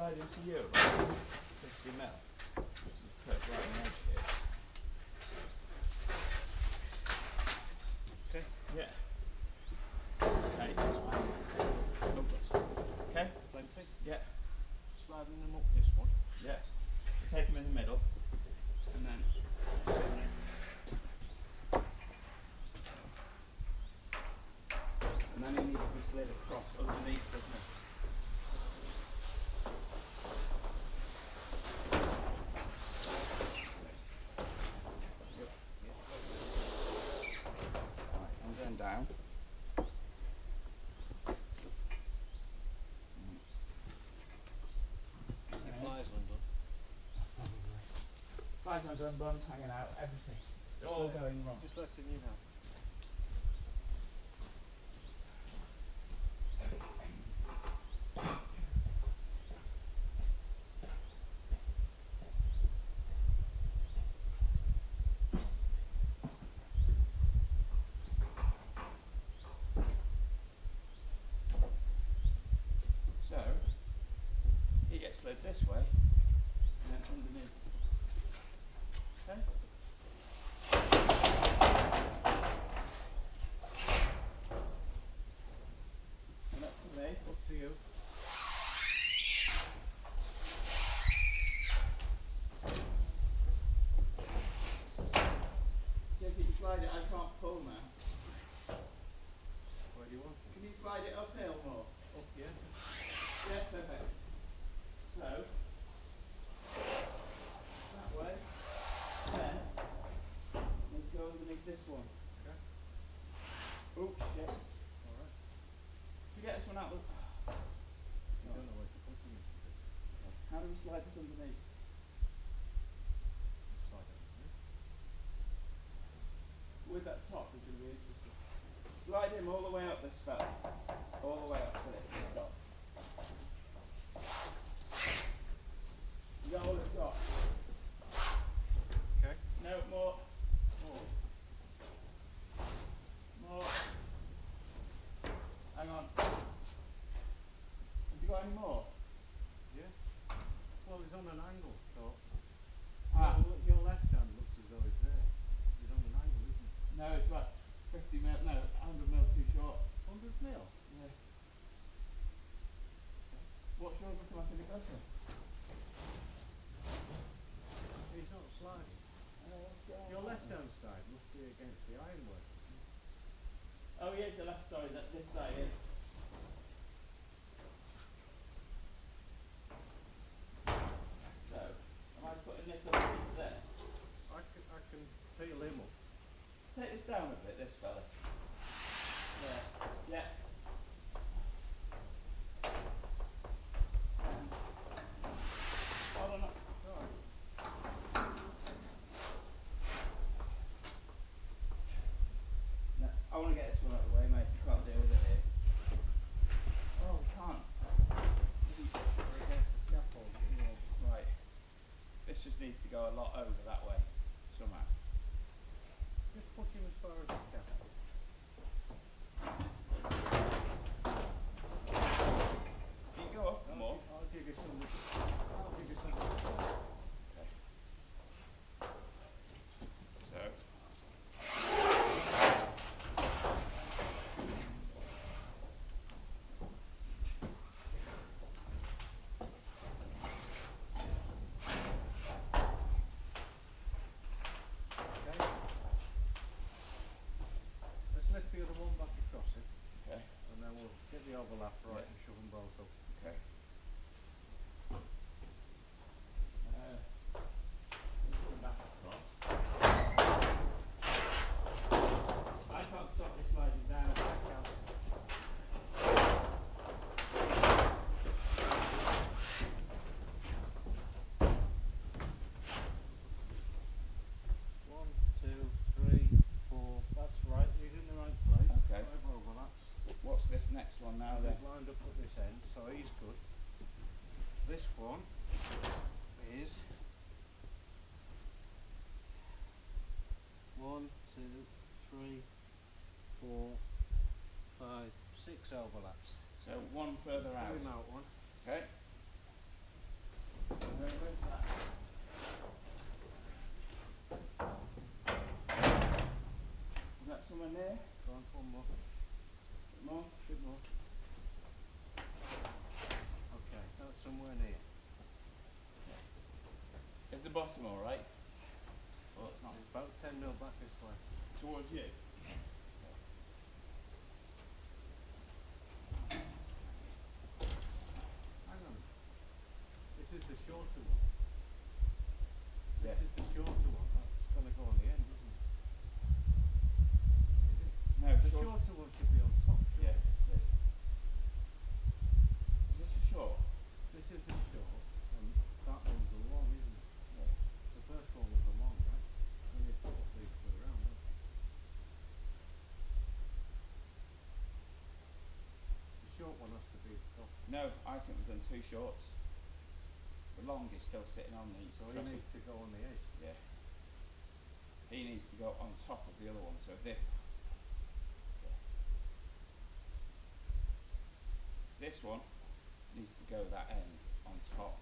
slide into you about 50 mil. Just put it right on the edge here. Okay, yeah. Okay, this one. Okay, plenty. Yeah. Sliding them up this one. Yeah. So take them in the middle, and then. And then it needs to be slid across underneath, doesn't it? Right, I'm going down. Your flies undone. Flies undone, bums hanging out, everything. It's all going wrong. Just letting you know. So, he gets slid this way, and then underneath. Okay? And up to me. Up to you. See if you can slide it, I can't pull now. Where do you want it? Can you slide it uphill more? Up, yeah. Yeah, perfect. So, that way, then, let's go underneath this one. Okay. Oh, shit. Alright. If you get this one out, You don't know where to put it. how do we slide this underneath? Slide it underneath. With that top is going to be interesting. Slide him all the way up this fella. All the way up till it can stop. Is that all it's got? Okay. No, more. More. Hang on. Has he got any more? Yeah. Well, he's on an angle, so. Ah. Your left hand looks as though he's there. He's on an angle, isn't he? No, it's about 50 mil, no, 100 mil too short. 100 mil? Yeah. What's yours looking like in the gutter? He's not sliding. Your left hand side must be against the ironwork. Oh yeah, it's the left, sorry, this side is. So, am I putting this underneath there? I can peel him up. Take this down a bit, this fella. Yeah. Yeah. Hold on. Right. No, I want to get this one out of the way, mate. You can't deal with it here. Oh, we can't. We're against the scaffold. Yeah, right. This just needs to go a lot over that way, somehow. Just put him as far as you can. You can go up more. I'll give you some. I'll give you some. Okay. So. Okay. Let's lift the other one back across it, Okay. and then we'll get the overlap right and shove them both up. Okay. Back across. I can't stop this sliding down. I can't. One, two, three, four. That's right. He's in the right place. Okay. 5 overlaps. What's this next one now then? He's lined up at this end, so he's good. This one is 1, 2, 3, 4, 5, 6 overlaps. So one further out. Pull him out one. Okay. Where's that? Is that somewhere near? Go on, one more. More? Bit more. Okay, that's somewhere near. Is the bottom alright? Well, it's not. It's about 10 mil back this way. Towards you? Hang on. This is the shorter one. Yeah. This is the shorter one. That's going to go on the end, isn't it? Is it? No, The shorter one should be on top. Yeah, it is. Is this a short? This is a short, and that one's a long, isn't it? Yeah. The first one was a long, right? We need to put these two around, don't we? The short one has to be the top. No, I think we've done two shorts. The long is still sitting on the So he trestle. needs to go on the edge. Yeah. He needs to go on top of the other one, so this. Yeah. This one needs to go that end on top.